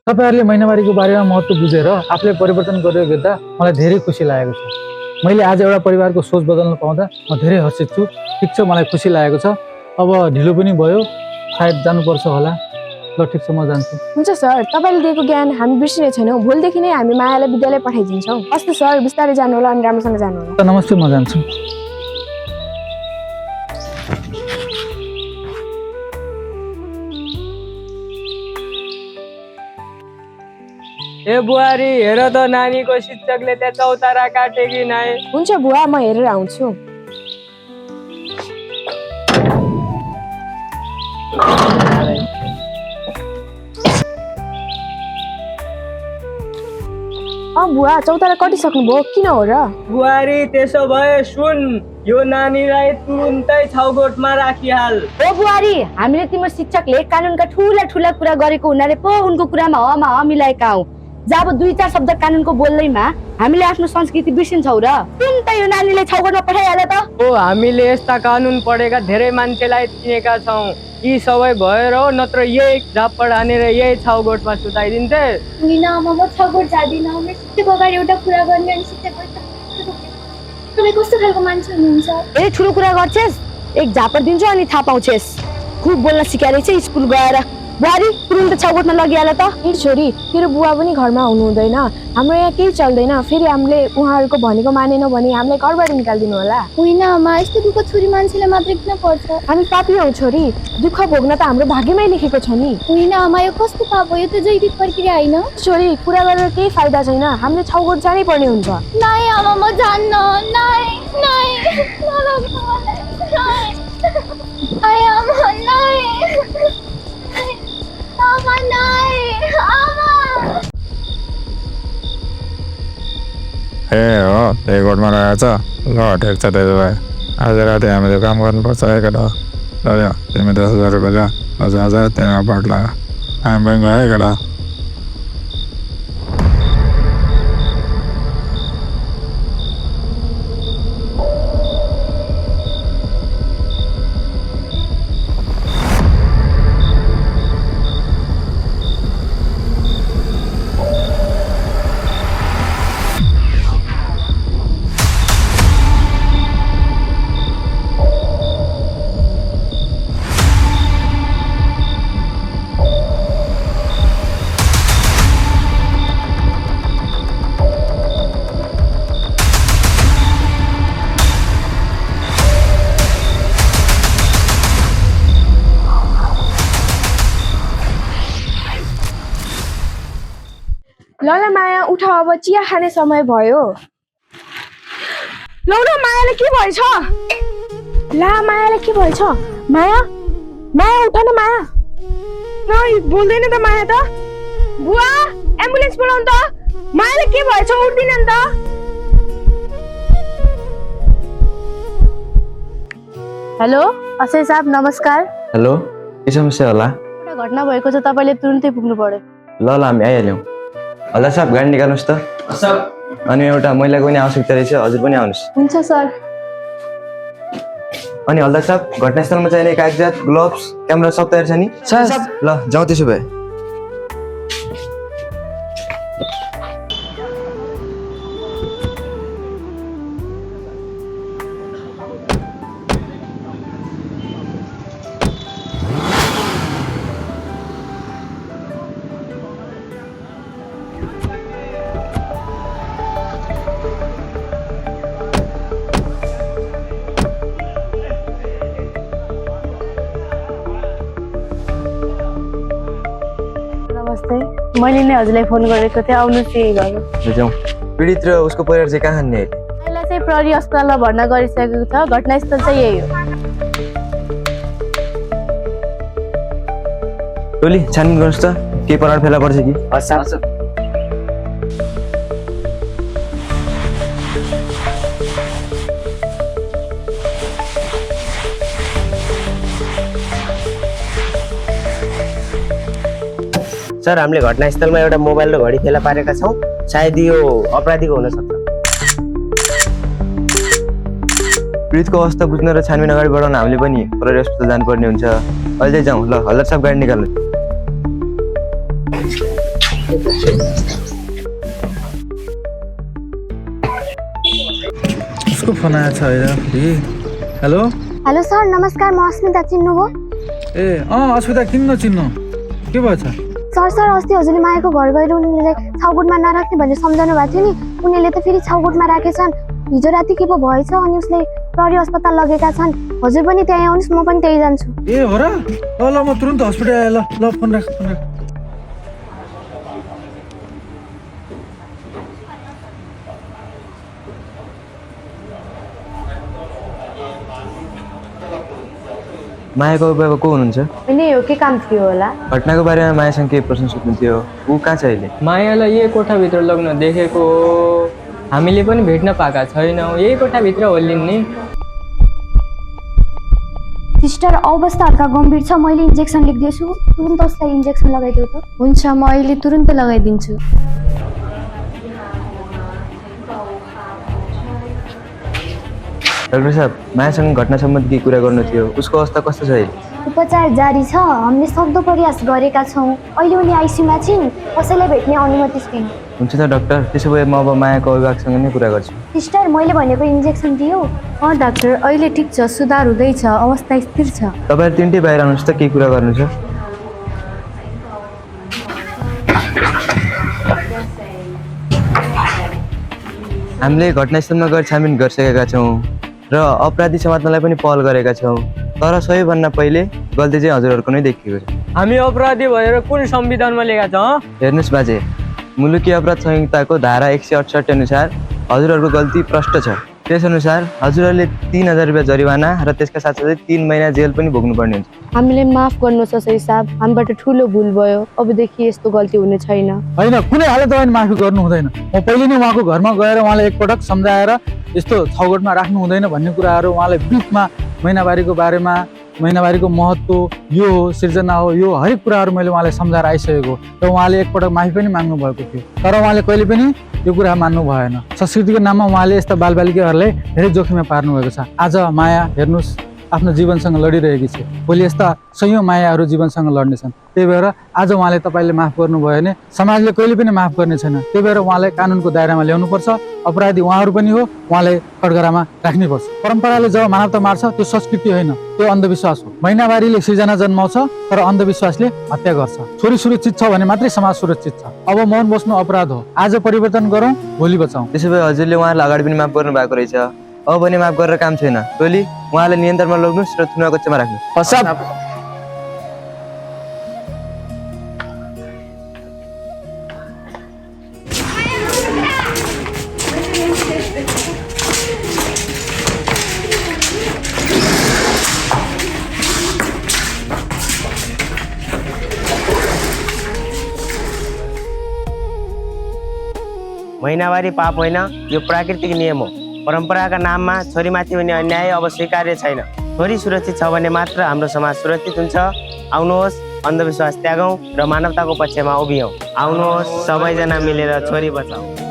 तपाईहरुले महिनावारीको बारेमा महत्त्व बुझेर आफूले परिवर्तन गरेर हेर्दा मलाई धेरै खुसी लागेको छ। मैले आज एउटा परिवारको सोच बदल्न पाउँदा म धेरै हर्षित छु। ठिक छ, मलाई खुसी लागेको छ। अब ढिलो पनि भयो, सायद जानुपर्छ होला। ल ठिक छ, म जान्छु। हुन्छ सर, तपाईले दिएको ज्ञान हामी बिर्सिने छैनौँ। भोलिदेखि नै हामी मायालाई विद्यालय पठाइदिन्छौँ। हस् त सर, बिस्तारै जानु होला अनि राम्रोसँग जानु होला। नमस्ते, म जान्छु। ए बुहारी, हेर त नानीको शिक्षकले त्यहाँ चौतारा काटे कि नाइ। हुन्छ बुवा, म हेरेर आउँछु। बुवा, चौतारा कटिसक्नुभयो, किन हो र? बुहारी, त्यसो भए सुन, यो नानीलाई तुरुन्तै छाउगोठमा राखिहाल। ओ बुहारी, हामीले तिम्रो शिक्षकले कानुनका ठुला ठुला कुरा गरेको हुनाले पो उनको कुरामा हमा मिलाएका हौ। जब 2-4 शब्द कानुनको बोल्दैमा हामीले आफ्नो संस्कृति बिर्सिन्छौ र? तुरुन्तै यो नानीले छाउगोठमा पठाइहाल त। ओ, हामीले यस्ता कानुन पढेका धेरै मान्छेलाई चिनेका छौँ। यी सबै भएर हो, नत्र यही झापड हानेर यही छाउगोठमा सुताइदिन्थे। होइन आमा, म छाउगोठ जाँदिनँ। मेरो शिक्षक अगाडि एउटा कुरा गर्ने अनि शिक्षक तपाईँ कस्तो खालको मान्छे हुनुहुन्छ? ए ठुलो कुरा गर्छेस्, एक झापड दिन्छु अनि थाहा पाउँछेस्। खुब बोल्न सिकाएर चाहिँ स्कुल गएर। बुहारी, तुरुन्त छाउगोठमा लगिहाल त। ए छोरी, तेरो बुवा पनि घरमा हुनु हुँदैन। हाम्रो यहाँ केही चल्दैन। फेरि हामीले उहाँहरूको भनेको मानेनौँ भने हामीलाई घरबाट निकालिदिनु होला। होइन आमा, यस्तो दुःख छोरी मान्छेलाई मात्रै किन पर्छ? हामी पापी हौ छोरी, दुःख भोग्न त हाम्रो भाग्यमै लेखेको छ नि। होइन आमा, यो कस्तो पाप हो? यो त जैविक प्रक्रिया होइन। छोरी, कुरा गरेर केही फाइदा छैन। हामीले छाउगोठ जानै पर्ने हुन्छ। नाइ आमा, म जान्न। नाइ नाइ नलग्नु मलाई। नाइ आइ आमा, नाइ आमा, नाइ आमा। ए हो, त्यही कोर्टमा रहेछ। ल ठिक छ, त्यसो भए आज राति हामीले काम गर्नुपर्छ केटा। ल तिमी 10,000 रुपियाँ ल्या, आज त्यहाँ पाठ लाग। हामी पनि गयो केटा। ल ल माया, उठ, अब चिया खाने समय भयो। लौ न, मायाले के भएछ? ला, मायाले के भएछ? माया, माया उठ न माया। नै बोल्दैन त माया त। बुवा, एम्बुलेन्स बोलाउनु त। मायाले के भएछ? उठ्दिन नि त। हेलो असय साहब, नमस्कार। हेलो, के समस्या होला? एउटा घटना भएको छ, तपाईले तुरुन्तै पुग्नु पर्यो। ल हामी आइहाल्यौँ। हल्ला साहब, गाडी निकाल्नुहोस् त। अनि एउटा महिलाको पनि आवश्यकता रहेछ, हजुर पनि आउनुहोस्। हुन्छ सर। अनि हल्दार साहब, घटनास्थलमा चाहिने कागजात, ग्लोभ्स, क्यामेरा सब तयार छ नि? ल जाउँ त्यसो भए। नमस्ते, मैले नै हजुरलाई फोन गरेको थिएँ, आउनुहोस् यही गर्नु। जाउँ। पीडित र उसको परिवार चाहिँ कहाँ नि? पहिला चाहिँ प्रहरी अस्पतालमा भर्ना गरिसकेको छ। घटनास्थल चाहिँ यही हो। टोली छानबिन गर्नुहोस् त, केही परार फेला पर्छ कि? सर, हामीले घटनास्थलमा एउटा मोबाइल र घडी फेला पारेका छौँ। सायद यो अपराधीको हुन सक्छ। पीडितको अवस्था बुझ्न र छानबिन अगाडि बढाउन हामीले पनि प्रहरी अस्पताल जानुपर्ने हुन्छ। अहिले जाउँ। ल हल्दार साहब, गाडी निकाल्नु। को फोन आएछ अहिले? हेलो हेलो सर नमस्कार, म अस्मिता चिन्नुभयो? ए अस्मिता किन नचिन्नु? के भएछ? सर अस्ति हजुरले मायाको घर गएर उनीलाई छाउगोठमा नराख्ने भनेर सम्झाउनु भएको थियो नि, उनीहरूले त फेरि छाउगोठमा राखेछन्। हिजो राति के पो भएछ अनि उसले प्रहरी अस्पताल लगेका छन्। हजुर पनि त्यहाँ आउनुहोस्, म पनि त्यही जान्छु। ए हो र? ल म तुरुन्त हस्पिटल आएँ। ल फोन राख। मायाको बाबा को हुनुहुन्छ? अनि यो के काम थियो होला? घटनाको बारेमा मायासँग केही प्रश्न सोध्नुहुन्थ्यो। ऊ कहाँ छ अहिले? मायालाई यही कोठाभित्र लग्न देखेको हो। हामीले पनि भेट्न पाएका छैनौँ। यही कोठाभित्र होलिन् नि। सिस्टर अवस्था हल्का गम्भीर छ, मैले इन्जेक्सन लेखिदिन्छु, तुरुन्त उसलाई इन्जेक्सन लगाइदेऊ त। हुन्छ, म अहिले तुरुन्त लगाइदिन्छु। डाक्टर साहब, मायासँग घटना सम्बन्धी केही कुरा गर्नु थियो। उसको अवस्था कस्तो छ अहिले? उपचार जारी छ, हामीले सक्दो प्रयास गरेका छौँ। अहिले उनी आइसियुमा छिन्, कसैलाई भेट्ने अनुमति छैन। हुन्छ त डाक्टर, त्यसो भए म अब मायाको अभिभावकसँग नै कुरा गर्छु। सिस्टर मैले भनेको इन्जेक्सन दियो? डाक्टर अहिले ठिक छ, सुधार हुँदैछ, अवस्था स्थिर छ। तपाईँहरू तिनटै बाहिर आउनुहोस् त, केही कुरा गर्नु छ। हामीले घटनास्थलमा गएर छानबिन गरिसकेका छौँ र अपराधी समात्नलाई पनि पहल गरेका छौँ। तर सबैभन्दा पहिले गल्ती चाहिँ हजुरहरूको नै देखिएको छ। हामी अपराधी भनेर कुन संविधानमा लेखा छ? हेर्नुहोस् बाजे, मुलुकी अपराध संहिताको धारा 168 अनुसार हजुरहरूको गल्ती प्रष्ट छ। त्यसअनुसार हजुरहरूले 3000 रुपियाँ जरिवाना र त्यसका साथसाथै 3 महिना जेल पनि भोग्नुपर्ने हुन्छ। हामीले माफ गर्नुहोस् सही साहब, हामीबाट ठुलो भुल भयो। अबदेखि यस्तो गल्ती हुने छैन। होइन, कुनै हालतमा पनि माफी गर्नु हुँदैन। म पहिले नै उहाँको घरमा गएर उहाँलाई एकपटक सम्झाएर यस्तो छाउगोठमा राख्नु हुँदैन भन्ने कुराहरू उहाँलाई ब्रिफमा महिनावारीको बारेमा, महिनावारीको महत्त्व यो हो, सिर्जना हो, यो हरेक कुराहरू मैले उहाँलाई सम्झाएर आइसकेको र उहाँले एकपटक माफी पनि माग्नु भएको थियो। तर उहाँले कहिले पनि यो कुरा मान्नु भएन। संस्कृतिको नाममा उहाँले यस्ता बालबालिकाहरूलाई धेरै जोखिममा पार्नु भएको छ। आज माया हेर्नुहोस् आफ्नो जीवनसँग लडिरहेकी छ, भोलि यस्ता सयौँ मायाहरू जीवनसँग लड्नेछन्। त्यही भएर आज उहाँले तपाईँले माफ गर्नुभयो भने समाजले कहिले पनि माफ गर्ने छैन। त्यही भएर उहाँलाई कानुनको दायरामा ल्याउनुपर्छ। अपराधी उहाँहरू पनि हो, उहाँलाई कठघरामा राख्नुपर्छ। परम्पराले जब मानवता मार्छ त्यो संस्कृति होइन, त्यो अन्धविश्वास हो। महिनावारीले सृजना जन्माउँछ तर अन्धविश्वासले हत्या गर्छ। छोरी सुरक्षित छ भने मात्रै समाज सुरक्षित छ। अब मौन बस्नु अपराध हो। आज परिवर्तन गरौँ, भोलि बचाउँ। त्यसो भए हजुरले उहाँलाई अगाडि पनि माफ गर्नु भएको रहेछ। अब भने माफ गरेर काम छैन। टोली उहाँलाई नियन्त्रणमा लग्नुहोस् र थुनुवा कक्षमा राख्नुहोस्। महिनावारी पाप होइन, यो प्राकृतिक नियम हो। परम्पराका नाममा छोरीमाथि हुने अन्याय अब स्वीकार्य छैन। छोरी सुरक्षित छ भने मात्र हाम्रो समाज सुरक्षित हुन्छ। आउनुहोस्, अन्धविश्वास त्यागौँ र मानवताको पक्षमा उभियौँ। आउनुहोस्, सबैजना मिलेर छोरी बचाऊ।